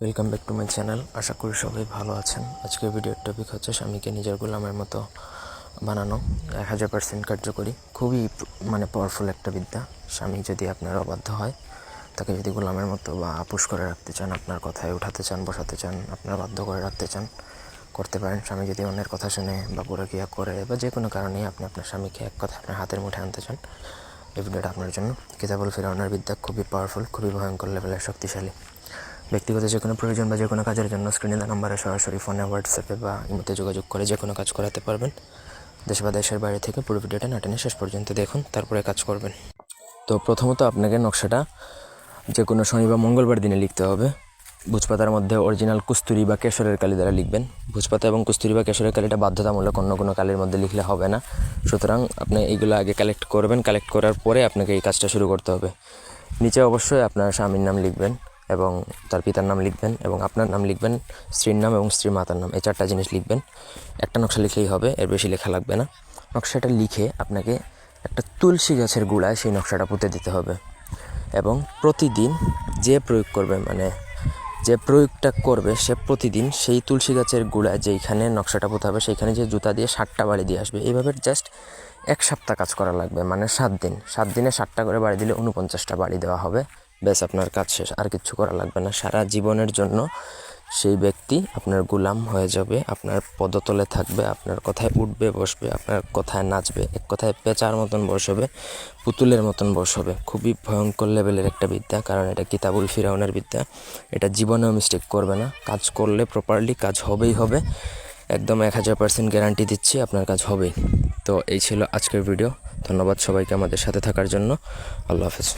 Welcome back to my channel. আশা করি সবাই ভালো আছেন। আজকের ভিডিওর টপিক হচ্ছে স্বামীকে নিজের গোলামের মতো বানানো 1000% কার্যকরী। খুবই পাওয়ারফুল একটা বিদ্যা। স্বামী যদি আপনার অবাধ্য হয়, তাকে যদি গোলামের মতো বা আপুশ করে রাখতে চান, আপনার কথায় উঠাতে চান, বসাতে চান, আপনার বাধ্য করে রাখতে চান, করতে পারেন। স্বামী যদি অন্যের কথা শুনে বা পরকীয়া করে বা যে কোনো কারণেই আপনি আপনার স্বামীকে এক কথা আপনার হাতের মুঠে আনতে চান, এই ভিডিওটা আপনার জন্য। কিতাবুল ফিরাউনের বিদ্যা খুবই পাওয়ারফুল, খুবই ভয়ঙ্কর লেভেলের শক্তিশালী। ব্যক্তিগত যে কোনো প্রয়োজন বা যে কোনো কাজের জন্য স্ক্রিনে দেওয়া নম্বরে সরাসরি ফোনে, হোয়াটসঅ্যাপে বা ইমোতে যোগাযোগ করে যে কোনো কাজ করাতে পারবেন। দেশ বা দেশের বাইরে থেকে পুরো ভিডিওটা না টেনে শেষ পর্যন্ত দেখুন, তারপরে কাজ করবেন। তো প্রথমত আপনাকে নকশাটা যে কোনো শনি বা মঙ্গলবার দিনে লিখতে হবে। ভোজপাতার মধ্যে অরিজিনাল কস্তুরি বা কেশরের কালি দ্বারা লিখবেন। ভোজপাতা এবং কস্তুরি বা কেশরের কালিটা বাধ্যতামূলক, অন্য কোনো কালির মধ্যে লিখলে হবে না। সুতরাং আপনি এইগুলো আগে কালেক্ট করবেন। কালেক্ট করার পরে আপনাকে এই কাজটা শুরু করতে হবে। নিচে অবশ্যই আপনার স্বামীর নাম লিখবেন এবং তার পিতার নাম লিখবেন এবং আপনার নাম লিখবেন, স্ত্রীর নাম এবং স্ত্রীর মাতার নাম, এই 4টা জিনিস লিখবেন। একটা নকশা লিখলেই হবে, এর বেশি লেখা লাগবে না। নকশাটা লিখে আপনাকে একটা তুলসী গাছের গুঁড়ায় সেই নকশাটা পুঁতে দিতে হবে এবং প্রতিদিন যে প্রয়োগ করবে, যে প্রয়োগটা করবে, সে প্রতিদিন সেই তুলসী গাছের গুঁড়ায় যেইখানে নকশাটা পোতা হবে সেইখানে যে জুতা দিয়ে 7টা বাড়ি দিয়ে আসবে। এইভাবে জাস্ট 1 সপ্তাহ কাজ করা লাগবে, 7 দিন। 7 দিনে 7টা করে বাড়ি দিলে 49টা বাড়ি দেওয়া হবে। ব্যাস, আপনার কাজ শেষ, আর কিচ্ছু করা লাগবে না। সারা জীবনের জন্য সেই ব্যক্তি আপনার গোলাম হয়ে যাবে, আপনার পদতলে থাকবে, আপনার কথায় উঠবে বসবে, আপনার কথায় নাচবে, এক কথায় পেঁচার মতন বসবে, পুতুলের মতন বসবে। খুবই ভয়ঙ্কর লেভেলের একটা বিদ্যা, কারণ এটা কিতাবুল ফিরাউনের বিদ্যা। এটা জীবনেও মিস্টেক করবে না। কাজ করলে প্রপারলি কাজ হবেই হবে। একদম 1000% গ্যারান্টি দিচ্ছি আপনার কাজ হবেই। তো এই ছিল আজকের ভিডিও। ধন্যবাদ সবাইকে আমাদের সাথে থাকার জন্য। আল্লাহ হাফেজ।